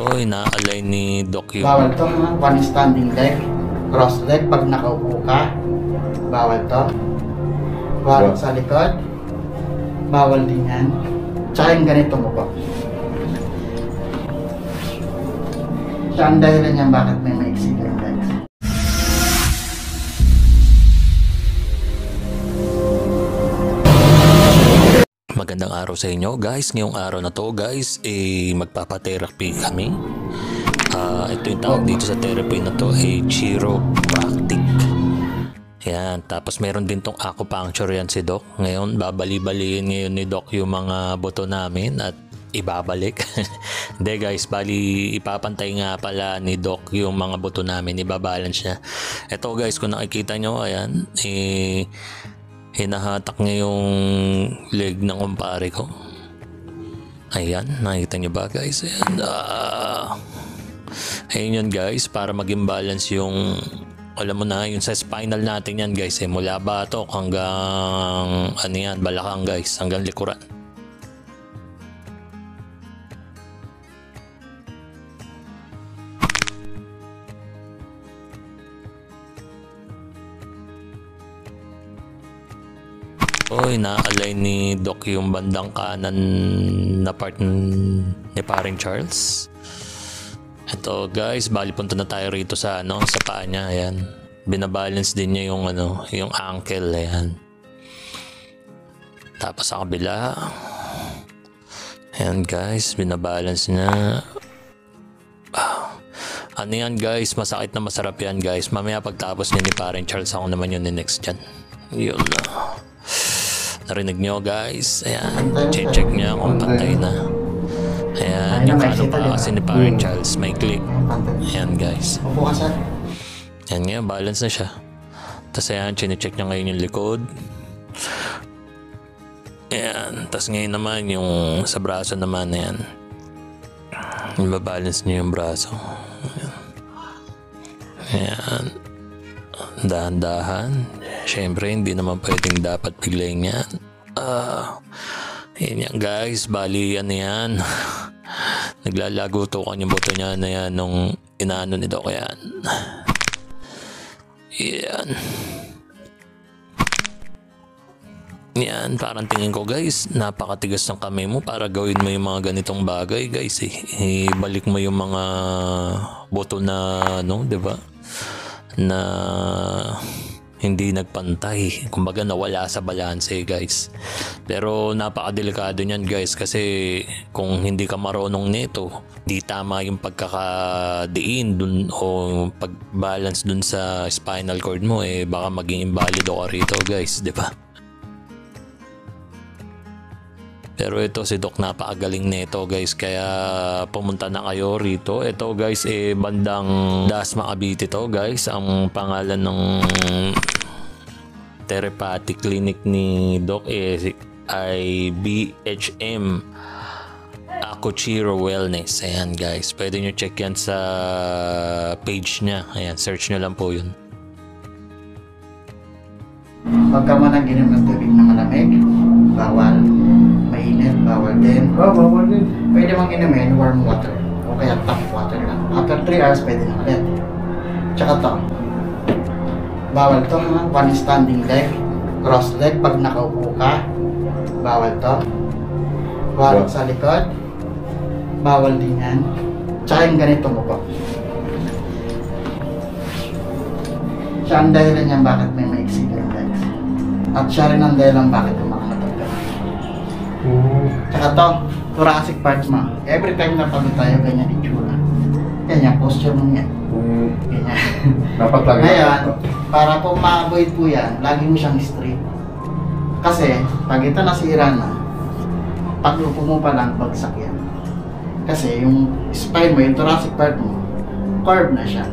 Oy, na-align ni Doc yung... Bawal to ha, one standing leg, cross leg pag nakaupo ka. Bawal to. Bawal sa likod. Bawal din yan. Tsaka yung ganito mo po. Siya ang dahilan niya bakit may maiksi yung legs. Magandang araw sa inyo guys. Ngayong araw na to guys, magpapa-therapy kami. Ito yung tawag dito sa therapy na to, chiropractic. Yan, tapos meron din tong acupuncture yan si Doc. Ngayon, babali-baliin ngayon ni Doc yung mga buto namin at ibabalik. Hindi guys, bali ipapantay nga pala ni Doc yung mga buto namin, ibabalance niya. Ito guys, kung nakikita nyo, ayan, hinahatak niya yung leg ng kumpare ko. Ayan, nakita niyo ba guys? Ayan, ayun yun guys, para maging balance yung, alam mo na, yung sa spinal natin yan guys, mula batok hanggang ano yan, balakang guys, hanggang likuran. Oy, na-align ni Doc yung bandang kanan na part ni paring Charles. Ito guys, bali punta na tayo rito sa sa paa niya, ayan. Binabalance din niya yung yung ankle, ayan. Tapos sa kabila. Ayan guys, binabalance niya. Ano yan guys, masakit na masarap yan guys. Mamaya pagtapos niya ni paring Charles, ako naman yun next dyan. Yun na. Narinig nyo guys, ayan, check niya kung pantay na. Ayan, yung kaano pa kasi ni paring Charles, may click. Ayan guys. Upo ka sir. Ayan nga, balance na siya. Tapos ayan, chinecheck niya ngayon yung likod. Ayan, tapos ngayon naman yung sa braso naman, ayan. Ibabalance niya yung braso. Ayan. Ayan. Dahan-dahan. Siyempre, hindi naman pwedeng dapat biglayin yan. Yan yan guys, bali yan yan. Naglalago to kanyang buto niya na yan nung inaano ni Doc yan. Yan. Yan, parang tingin ko guys, napakatigas ng kamay mo para gawin mo yung mga ganitong bagay guys ibalik mo yung mga buto na diba? Na hindi nagpantay, kumbaga nawala sa balanse guys. Pero napakadelikado niyan guys, kasi kung hindi ka marunong nito, di tama yung pagkakadiin dun o pagbalance dun sa spinal cord mo, baka maging invalido ka rito guys, di ba? Pero ito si Doc, napakagaling nito guys, kaya pumunta na kayo rito. Ito guys, bandang Dasma Cavite to guys. Ang pangalan ng therapeutic clinic ni Doc ay BHM Akuchiro Wellness. Ayan guys, pwede nyo check yan sa page niya. Ayan, search nyo lang po yun. Huwag ka man inom ng tubig na malamig, bawal. Mainit, bawal din. Bawal din. Pwede mong inumin warm water o kaya tap water lang. After 3 hours, pwede na ulit. Tsaka to. Bawal to ha, one standing leg, cross leg pag nakaupo ka. Bawal to. Bawal sa likod. Bawal din yan. Tsaka yung ganito mo po. Siya ang dahilan niya bakit may maiksi yung legs. At siya rin ang dahilan bakit umakatag ka. Tsaka to, thoracic part mo. Every time na pagod tayo, ganyan itsura. Ganyan, posture mo yan. Ganyan. Dapat lagi. Ngayon, para po ma-avoid po yan, lagi mo siyang straight. Kasi, pag ito nasira na, pag upo mo pa lang, bagsak yan. Kasi yung spine mo, yung thoracic part mo, curve na siya.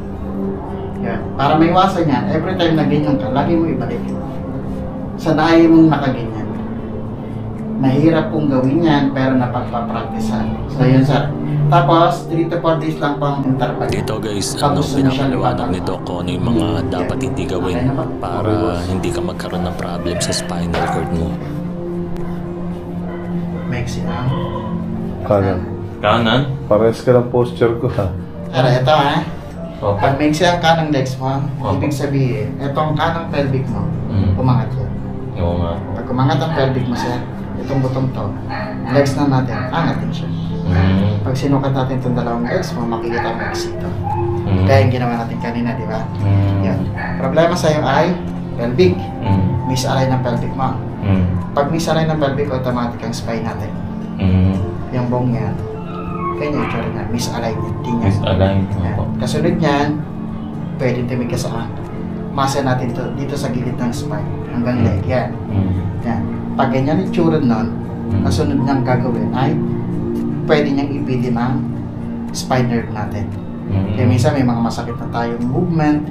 Yan. Para maiwasan yan, every time na ganyan ka, lagi mo ibalik. Sanayin mong nakaganyan. Mahirap pong gawin yan, pero napagpapracticean. So yun sir. Tapos, 3 to 4 days lang pang interval. Dito guys, pinapaliwanag ni Doc kung ano yung mga dapat hindi gawin para hindi ka magkaroon ng problem sa spinal cord mo. Maxi na. Kanan. Kanan? Pares ka ng posture ko ha. Pero ito ha, Opo. pag maiksi ang kanang legs mo, Opo. ibig sabihin, itong kanang pelvic mo, umangat yan. Oo nga. Pag umangat ang pelvic mo sir, itong butong to, legs na natin, angat din siya. Pag sinukat natin itong dalawang legs mo, makikita mo maiksi ito. Kaya yung ginawa natin kanina, di ba? Yan. Problema sa'yo ay pelvic. Misalign ng pelvic mo. Pag misalign ng pelvic, automatic ang spine natin. Yung bong yan, kaya yung itsura niya, misalign din yan. Misalign. Yan. Kasunod niyan, pwedeng tumig ka saan. Masa natin to, dito sa gilid ng spine, hanggang leg, yan. Yan. Pag ganyan yung itsura nun, kasunod niyang gagawin ay pwede niyang ipili ng spine nerve natin. Kaya minsan may mga masakit na tayong movement,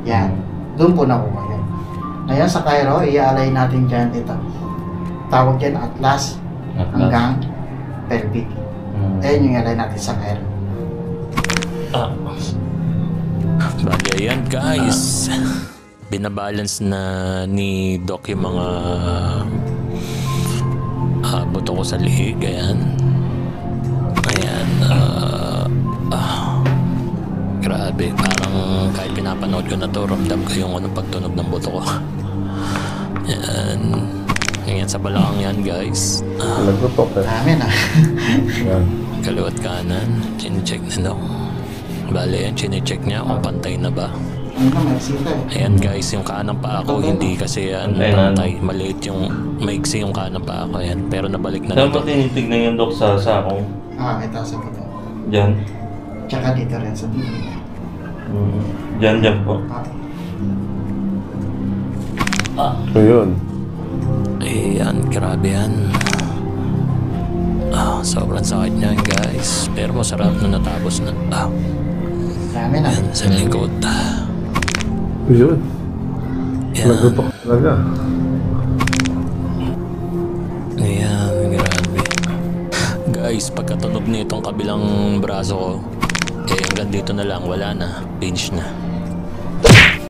yan. Doon po nakuha yan. Ngayon sa Cairo, i-align natin dyan ito. Tawag dyan atlas hanggang pelvic. Ayan yung i-align natin sa Cairo. Bagay yan guys. Binabalance na ni Doc yung mga buto ko sa liig. Ayan. Ayan. Grabe. Parang kahit pinapanood ko na to, ramdam ko yung pagtunog ng buto ko. Ayan. Ayan sa balakang yan guys. Nagtutok eh. Amen ah. Yan. Kaliwat kanan. Chine-check na daw. Bale yan, chine-check niya kung pantay na ba. Ano na, may sita eh. Ayan guys, yung kanang paa ko hindi kasi yan pantay. Maliit yung, maiksi yung kanang paa ko yan. Pero nabalik na Saan dito. ba tinitignan yung dok sa sakong? Ito sa puto. Diyan? Tsaka dito rin sa tingin. Diyan po. So yun. Ayan, grabe yan. Sobrang sakit niyan guys. Pero masarap na natapos na. Amen ah. Ayan, sa likod. So yun. Ayan, Nagtutok talaga. ayan, grabe. Guys, pagkatunog na itong kabilang braso ko, hanggang dito na lang, wala na. Pinch na.